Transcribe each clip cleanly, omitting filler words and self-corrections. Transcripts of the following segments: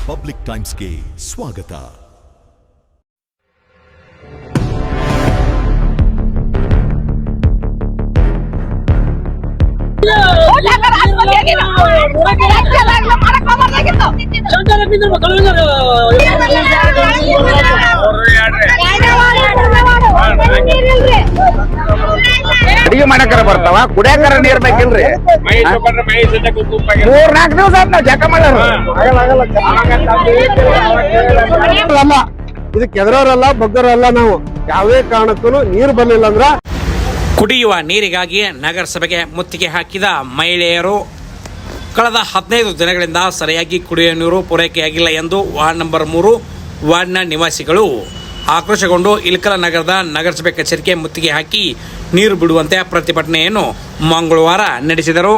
Public ಟೈಮ್ಸ್ಗೆ ಸ್ವಾಗತ. ಅಡಿಗೆ ಮಾಡಕರ ಬರ್ತಾವ, ಕುಡಿಯಾಕರ ನೀರ್ ಬೇಕಿಲ್ರಿ. 3-4 ದಿವಸ ಆತ್ ನಾವ್ ಜಕ ಮಾಡೋರು. ಇದಕ್ಕೆ ಎದುರವರಲ್ಲ ಬಗ್ಗರಲ್ಲ. ನಾವು ಯಾವೇ ಕಾರಣಕ್ಕೂ ನೀರು ಬರ್ಲಿಲ್ಲ ಅಂದ್ರ ಕುಡಿಯುವ ನೀರಿಗಾಗಿ ನಗರಸಭೆಗೆ ಮುತ್ತಿಗೆ ಹಾಕಿದ ಮಹಿಳೆಯರು ಕಳೆದ 15 ದಿನಗಳಿಂದ ಸರಿಯಾಗಿ ಕುಡಿಯುವ ನೀರು ಪೂರೈಕೆಯಾಗಿಲ್ಲ ಎಂದು ವಾರ್ಡ್ ನಂಬರ್ 3 ವಾರ್ಡ್ನ ನಿವಾಸಿಗಳು ಆಕ್ರೋಶಗೊಂಡು ಇಳಕಲ್ಲ ನಗರದ ನಗರಸಭೆ ಕಚೇರಿಗೆ ಮುತ್ತಿಗೆ ಹಾಕಿ ನೀರು ಬಿಡುವಂತೆ ಪ್ರತಿಭಟನೆಯನ್ನು ಮಂಗಳವಾರ ನಡೆಸಿದರು.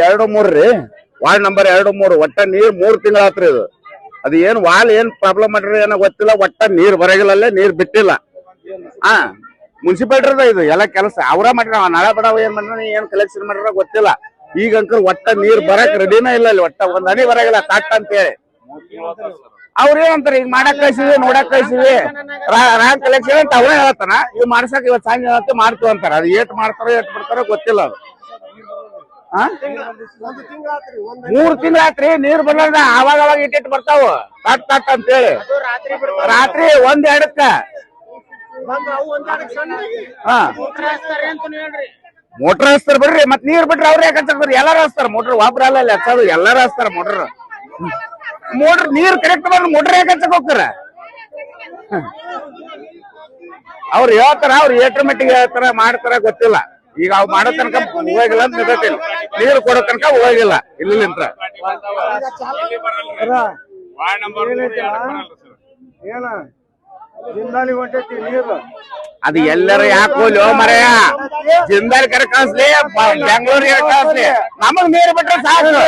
ಎರಡು ಮೂರು ರೀ, ವಾರ್ಡ್ ನಂಬರ್ 2-3 ಒಟ್ಟ ನೀರ್ 3 ತಿಂಗಳಾತ್ರಿ. ಇದು ಅದು ಏನ್ ವಾಲ್ ಏನ್ ಪ್ರಾಬ್ಲಮ್ ಮಾಡ್ರಿ ಏನೋ ಗೊತ್ತಿಲ್ಲ. ಒಟ್ಟ ನೀರ್ ಬರಗಿಲ್ಲಲ್ಲೇ ನೀರ್ ಬಿಟ್ಟಿಲ್ಲ. ಮುನ್ಸಿಪಾಲಿಟಿ ಇದು ಎಲ್ಲ ಕೆಲಸ ಅವ್ರ ಮಾಡ್ರ. ನಾಳೆ ಬಡವ ಏನ್ ಮಾಡ್ರ, ಏನ್ ಕಲೆಕ್ಷನ್ ಮಾಡ್ರ ಗೊತ್ತಿಲ್ಲ. ಈಗ ಅಂಕಲ್ ಒಟ್ಟ ನೀರ್ ಬರಕ್ ರೆಡಿನ ಇಲ್ಲ ಅಲ್ಲಿ. ಒಟ್ಟ ಒಂದ್ ಹನಿ ಬರಗಿಲ್ಲ ತಟ್ ಅಂತ ಹೇಳಿ ಅವ್ರ ಏನಂತಾರ, ಈಗ ಮಾಡಕ್ ಕಳ್ಸಿವಿ ನೋಡಕ್ ಕಳ್ಸಿವಿ ರಾಂಗ್ ಕಲೆಕ್ಷನ್ ಅಂತ ಅವ್ರೇ ಹೇಳ್ತಾನ. ಇವ್ ಮಾಡ್ಸಕ್ ಇವತ್ ಸಂಜೆ ಹೇಳತ್ತೆ ಮಾಡ್ತೀವಿ ಅಂತಾರ. ಅದು ಏಟ್ ಮಾಡ್ತಾರೋ ಏಟ್ ಬಿಡ್ತಾರೋ ಗೊತ್ತಿಲ್ಲ. ಅದು 3 ತಿಂಗಳಾತ್ರಿ ನೀರ್ ಬರ್ಲಾರ್ದ ಅವಾಗ ಇಟ್ಟಿಟ್ಟು ಬರ್ತಾವ ತಟ್ ತಟ್ ಅಂತ ಹೇಳಿ. ರಾತ್ರಿ 1-2ಕ್ಕ ಮೋಟರ್ ಹಚ್ತಾರ ಬಿಡ್ರಿ. ಮತ್ ನೀರ್ ಬಿಟ್ರೆ ಅವ್ರ ಯಾಕೆ ಹಚ್ಚಾರ? ಎಲ್ಲಾರು ಹಚ್ತಾರ ಮೋಟರ್. ಒಬ್ರ ಅಲ್ಲ ಹಚ್ಚೋದು, ಎಲ್ಲಾರು ಹಚ್ತಾರ ಮೋಟರ್. ನೀರ್ ಕರೆಕ್ಟ್ ಬಂದ್ರೆ ಮೋಟರ್ ಯಾಕೆ ಹಚ್ಚಕ್ ಹೋಗ್ತಾರ? ಅವ್ರು ಹೇಳ್ತಾರ, ಅವ್ರು ಏಟ್ರ ಮಟ್ಟಿಗೆ ಹೇಳ್ತಾರ ಮಾಡ್ತಾರ ಗೊತ್ತಿಲ್ಲ. ಈಗ ಅವ್ ಮಾಡೋ ತನಕ ಹೋಗಿಲ್ಲ ಅಂತ ನಿಂತಿಲ್ಲ, ನೀರು ಕೊಡೋ ತನಕ ಹೋಗಿಲ್ಲ ಇಲ್ಲಿಂತ. ಅದು ಎಲ್ಲರ ಯಾಕೆ ಹೋಗ್ಲಿ ಮರೆಯ, ಜಿಂದಾಲ್ ಕರೆ ಕಳಿಸ್ಲಿ, ಬೆಂಗಳೂರಿಗೆ ಕಳಿಸ್ಲಿ, ನಮಗ್ ನೀರು ಬಿಟ್ರೆ ಸಾಕು.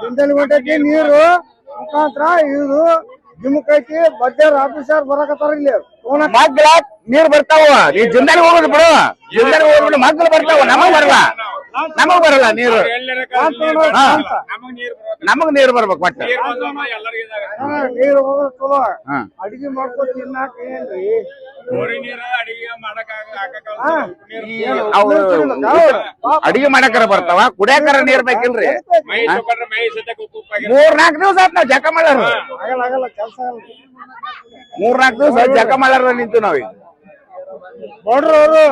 ಜಿಂದಾಲ್ ಹೊಂಟೈತಿ ನೀರು ಮುಖಾಂತರ ಇವ್ರು ಜಿಮ್ಮಕೈತಿ ಬಡ್ಡೇರ್ ಆಫೀಸರ್ ಬರಕತ್ತಾರ. ಇಲ್ಲಿ ಮಗ್ಲ ನೀರ್ ಬರ್ತಾವ. ಈ ಜಿಂದಾಲ್ ಹೋಗೋದು ಬಿಡು, ಜಿಂದಾಲ್ ಹೋಗ್ಬಿಡು, ಮಗ್ಲು ಬರ್ತಾವ. ನಮಗ್ ಬರಲ್ಲ ನೀರು. ನಮಗ್ ನೀರು ಬರ್ಬೇಕು. ಒಟ್ಟ ನೀರು ಹೋಗೋದು ಚಲೋ. ಅಡಿಗೆ ಮಾಡ್ಕೊಂಡು ತಿನ್ನಾಕ ಏನ್ರಿ ಅಡಿಗೆ ಮಾಡಕರ ಬರ್ತಾವ, ಕುಡಿಯಾಕರ ನೀರ್ ಬೇಕಿಲ್ರಿ. 3-4 ದಿವಸ ಆತ್ ನಾವ್ ಜಕ ಮಾಡೋರು. 3-4 ದಿವಸ ಜಕ ಮಾಡಾರ ನಿಂತು ನಾವೀಗ. ನೋಡ್ರವ್ರು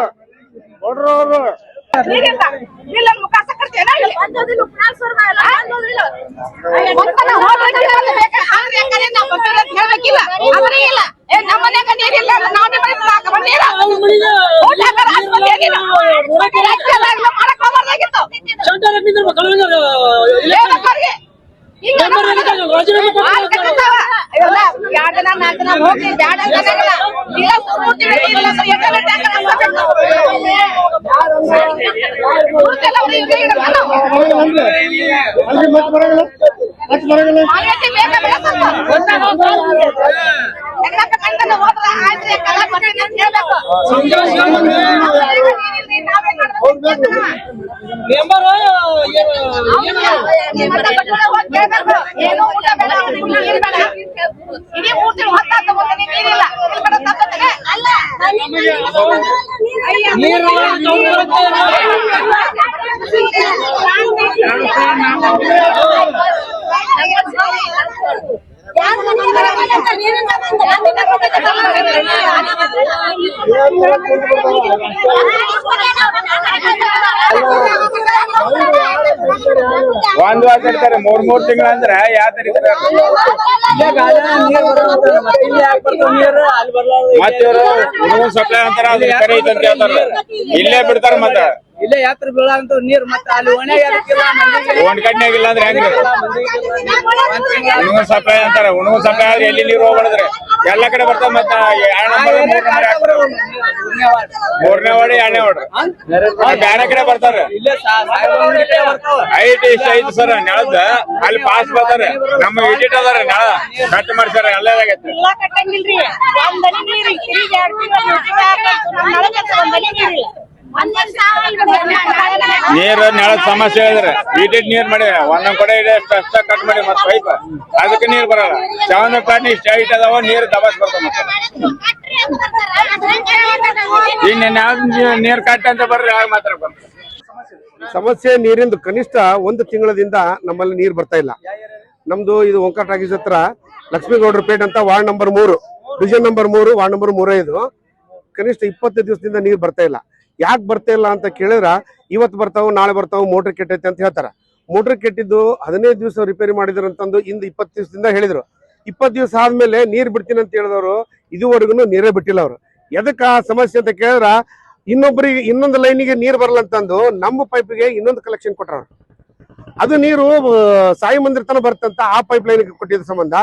ಒಂದ್ ವಾರ ಇರ್ತಾರೆ, 3 ತಿಂಗಳ ಅಂದ್ರೆ ಯಾವ ತರ ಮತ್ತೆ ಸಪ್ಲೈ ಅಂತಾರ, ಇಲ್ಲೇ ಬಿಡ್ತಾರ. ಮತ್ತ ಇಲ್ಲೇ ಯಾತ್ರ ಬೀಳಂತ ನೀರ್ ಮತ್ತೆ ಅಲ್ಲಿ ಒಣಗಡ್ನಾಗಿಲ್ಲ ಅಂದ್ರೆ ಹೆಂಗ ಉಣಗ ಸಪ್ಲೈ ಅಂತಾರ. ಉಣಗ ಸಪ್ಲೈ ಆದ್ರೆ ಎಲ್ಲಿ ನೀರು ಹೋಗ್ಬಾರ್ದ್ರಿ, ಎಲ್ಲ ಕಡೆ ಬರ್ತಾವ. ಮತ್ತ 3ನೇ ವಾರ್ಡ್ 2ನೇ ವಾರ್ಡ್ ಬ್ಯಾರೆ ಕಡೆ ಬರ್ತಾರ. ಐಟ್ ಇಷ್ಟ ಐತಿ ಸರ್ ನೆಳದ ಅಲ್ಲಿ ಪಾಸ್ ಬರ್ತಾರೆ. ನಮ್ಮ ಎಡಿಟ್ ಅದಾರ ನೆಳ ಕಟ್ ಮಾಡ್ಸಾರ ಎಲ್ಲದಾಗೈತಿ. ನೀರ್ ನೆಳದ ಸಮಸ್ಯೆ ಹೇಳಿದ್ರೆ ಇಡಿಟ್ ನೀರ್ ಮಾಡಿ ಒಂದೊಂದ್ ಕಡೆ ಅಷ್ಟ ಕಟ್ ಮಾಡಿ ಮತ್ ಪೈಪ್ ಅದಕ್ಕೆ ನೀರ್ ಬರಲ್ಲ. 7 ಪಾಟ್ನಿ ಇಷ್ಟ ಐಟ್ ಅದಾವ, ನೀರ್ ದಬಾಸ್ ಬರ್ತಾವ. ಮತ್ತೆ ಇನ್ನ ನೀರ್ ಕಟ್ ಅಂತ ಬರ್ರಿ ಯಾರು ಮಾತ್ರ ಬರ್ತಾರೆ. ಸಮಸ್ಯೆ ನೀರಿಂದು ಕನಿಷ್ಠ 1 ತಿಂಗಳದಿಂದ ನಮ್ಮಲ್ಲಿ ನೀರ್ ಬರ್ತಾ ಇಲ್ಲ. ನಮ್ದು ಇದು ಓಂಕಾರ ಟಾಕೀಸ್ ಹತ್ರ ಲಕ್ಷ್ಮೀಗೌಡ್ರ ಪೇಟ್ ಅಂತ ward number 3 division number 3 ward number 35 ಕನಿಷ್ಠ 20 ದಿವಸದಿಂದ ನೀರ್ ಬರ್ತಾ ಇಲ್ಲ. ಯಾಕೆ ಬರ್ತಾ ಇಲ್ಲ ಅಂತ ಕೇಳಿದ್ರ ಇವತ್ತು ಬರ್ತಾವ ನಾಳೆ ಬರ್ತಾವ ಮೋಟರ್ ಕೆಟ್ಟೈತೆ ಅಂತ ಹೇಳ್ತಾರ. ಮೋಟರ್ ಕೆಟ್ಟಿದ್ದು 15 ದಿವಸ ರಿಪೇರಿ ಮಾಡಿದ್ರು ಅಂತಂದು ಇಂದು 20 ದಿವಸದಿಂದ ಹೇಳಿದ್ರು. 20 ದಿವಸ ಆದ್ಮೇಲೆ ನೀರ್ ಬಿಡ್ತೀನಿ ಅಂತ ಹೇಳಿದವರು ಇದುವರೆಗೂ ನೀರೇ ಬಿಟ್ಟಿಲ್ಲ. ಅವರು ಎದಕ್ಕ ಸಮಸ್ಯೆ ಅಂತ ಕೇಳಿದ್ರ ಇನ್ನೊಬ್ಬರಿಗೆ ಇನ್ನೊಂದು ಲೈನಿಗೆ ನೀರ್ ಬರಲ್ಲ ಅಂತಂದು ನಮ್ಮ ಪೈಪ್ಗೆ ಇನ್ನೊಂದು ಕಲೆಕ್ಷನ್ ಕೊಟ್ರ. ಅದು ನೀರು ಸಾಯಿ ಮಂದಿರ ತನ ಬರ್ತಂತ ಆ ಪೈಪ್ ಲೈನ್ ಕೊಟ್ಟಿದ್ದ ಸಂಬಂಧ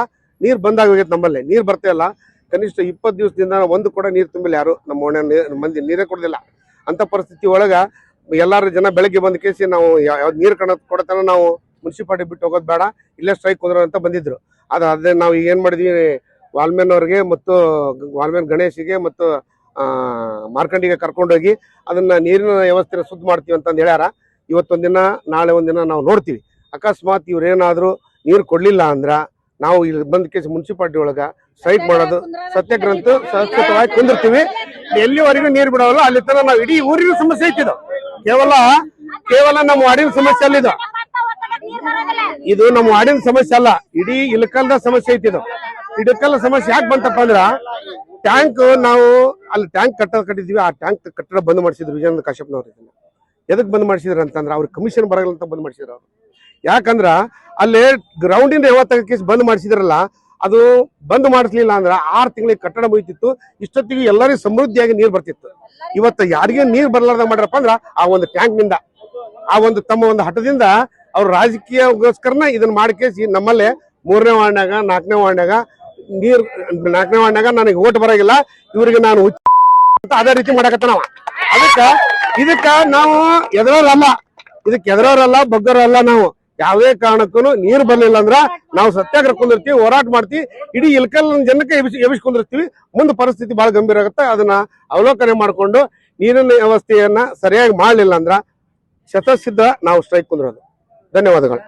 ನೀರ್ ಬಂದಾಗ ಹೋಗೈತೆ. ನಮ್ಮಲ್ಲಿ ನೀರ್ ಬರ್ತಾ ಇಲ್ಲ. ಕನಿಷ್ಠ 20 ದಿವಸದಿಂದ ಒಂದು ಕೂಡ ನೀರ್ ತುಂಬಿಲ್ಲ. ಯಾರು ನಮ್ಮ ಓಣೆ ಮಂದಿ ನೀರೇ ಕೊಡೋದಿಲ್ಲ. ಅಂತ ಪರಿಸ್ಥಿತಿ ಒಳಗ ಎಲ್ಲಾರು ಜನ ಬೆಳಗ್ಗೆ ಬಂದ ಕೇಸಿ ನಾವು ಯಾವ್ದು ನೀರು ಕೊಡತನ ನಾವು ಮುನ್ಸಿಪಾಲಿಟಿ ಬಿಟ್ಟು ಹೋಗೋದು ಬೇಡ, ಇಲ್ಲೇ ಸ್ಟ್ರೈಕ್ ಕುಂದ್ರ ಅಂತ ಬಂದಿದ್ರು. ಅದೇ ನಾವು ಏನ್ ಮಾಡಿದ್ವಿ, ವಾಲ್ಮೇನ್ ಅವ್ರಿಗೆ ಮತ್ತು ವಾಲ್ಮೇನ್ ಗಣೇಶಿಗೆ ಮತ್ತು ಮಾರ್ಕಂಡಿಗೆ ಕರ್ಕೊಂಡೋಗಿ ಅದನ್ನ ನೀರಿನ ವ್ಯವಸ್ಥೆ ಶುದ್ಧ ಮಾಡ್ತೀವಿ ಅಂತಂದು ಹೇಳ್ಯಾರ. ಇವತ್ತೊಂದಿನ ನಾಳೆ ಒಂದಿನ ನಾವು ನೋಡ್ತೀವಿ. ಅಕಸ್ಮಾತ್ ಇವ್ರೇನಾದ್ರು ನೀರು ಕೊಡ್ಲಿಲ್ಲ ಅಂದ್ರ ನಾವು ಇಲ್ಲಿ ಬಂದ ಕೇಸ್ ಮುನ್ಸಿಪಾಲಿಟಿ ಒಳಗ ಸ್ಟ್ರೈಕ್ ಮಾಡೋದು ಸತ್ಯಾಗ್ರಂಥ ಶಾಶ್ವತವಾಗಿ ಕುಂದಿರ್ತೀವಿ. ಎಲ್ಲಿವರೆಗೂ ನೀರು ಬಿಡೋಲ್ಲ ಅಲ್ಲಿ ತನ ನಾವು ಇಡೀ ಊರಿನ ಸಮಸ್ಯೆ ಐತಿದು. ಕೇವಲ ನಮ್ಮ ವಾರ್ಡಿನ ಸಮಸ್ಯೆ ಅಲ್ಲಿದು. ಇದು ನಮ್ಮ ವಾರ್ಡಿನ ಸಮಸ್ಯೆ ಅಲ್ಲ, ಇಡೀ ಇಳಕಲ್ದ ಸಮಸ್ಯೆ ಐತಿದು. ಇಳಕಲ್ ಸಮಸ್ಯೆ ಯಾಕೆ ಬಂತಪ್ಪ ಅಂದ್ರ ಟ್ಯಾಂಕ್ ನಾವು ಅಲ್ಲಿ ಟ್ಯಾಂಕ್ ಕಟ್ಟಿದ್ವಿ. ಆ ಟ್ಯಾಂಕ್ ಕಟ್ಟಡ ಬಂದ್ ಮಾಡಿಸಿದ್ರು ವಿಜಯಾನಂದ ಕಾಶ್ಯಪ್ನವ್ರು. ಎದಕ್ ಬಂದ್ ಮಾಡಿಸಿದ್ರ ಅಂತಂದ್ರ ಅವ್ರಿಗೆ ಕಮಿಷನ್ ಬರಲ್ಲ ಅಂತ ಬಂದ್ ಮಾಡಿಸಿದ್ರು ಅವ್ರು. ಯಾಕಂದ್ರ ಅಲ್ಲಿ ಗ್ರೌಂಡಿಂದ 50 ಕೇಸ್ ಬಂದ್ ಮಾಡಿಸಿದ್ರಲ್ಲ, ಅದು ಬಂದ್ ಮಾಡಿಸ್ಲಿಲ್ಲ ಅಂದ್ರ 6 ತಿಂಗಳಿಗೆ ಕಟ್ಟಡ ಮುಗಿತಿತ್ತು. ಇಷ್ಟೊತ್ತಿಗೆ ಎಲ್ಲರಿಗೂ ಸಮೃದ್ಧಿಯಾಗಿ ನೀರ್ ಬರ್ತಿತ್ತು. ಇವತ್ತು ಯಾರಿಗೆ ನೀರ್ ಬರ್ಲಾರ್ದ ಮಾಡ್ರಪ್ಪ ಅಂದ್ರ ಆ ಒಂದು ಟ್ಯಾಂಕ್ ನಿಂದ, ಆ ಒಂದು ತಮ್ಮ ಒಂದು ಹಠದಿಂದ ಅವ್ರ ರಾಜಕೀಯಗೋಸ್ಕರನ ಇದನ್ನ ಮಾಡಿಕೇಸಿ ನಮ್ಮಲ್ಲೇ 3ನೇ ವಾರ್ಡ್ನಾಗ 4ನೇ ವಾರ್ಡ್ನಾಗ ನೀರ್ 4ನೇ ವಾರ್ಡ್ನಾಗ ನನಗೆ ಓಟ್ ಬರಾಗಿಲ್ಲ, ಇವ್ರಿಗೆ ನಾನು ಅಂತ ಅದೇ ರೀತಿ ಮಾಡಕತ್ತಾನವ. ಇದಕ್ಕ ನಾವು ಎದುರವರಲ್ಲ ಬಗ್ಗರಲ್ಲ. ನಾವು ಯಾವುದೇ ಕಾರಣಕ್ಕೂ ನೀರು ಬರ್ಲಿಲ್ಲ ಅಂದ್ರ ನಾವು ಸತ್ಯಾಗ್ರಹ ಕುಂದಿರ್ತೀವಿ, ಹೋರಾಟ ಮಾಡ್ತೀವಿ. ಇಡೀ ಇಳಕಲ್ ಜನಕ್ಕೆ ಎಬ್ಬಿಸ್ಕೊಂಡಿರ್ತೀವಿ. ಮುಂದೆ ಪರಿಸ್ಥಿತಿ ಬಹಳ ಗಂಭೀರ ಆಗುತ್ತೆ. ಅದನ್ನ ಅವಲೋಕನೆ ಮಾಡಿಕೊಂಡು ನೀರಿನ ವ್ಯವಸ್ಥೆಯನ್ನ ಸರಿಯಾಗಿ ಮಾಡಲಿಲ್ಲ ಅಂದ್ರ ಶತಸಿದ್ಧ ನಾವು ಸ್ಟ್ರೈಕ್ ಕುಂದಿರೋದು. ಧನ್ಯವಾದಗಳು.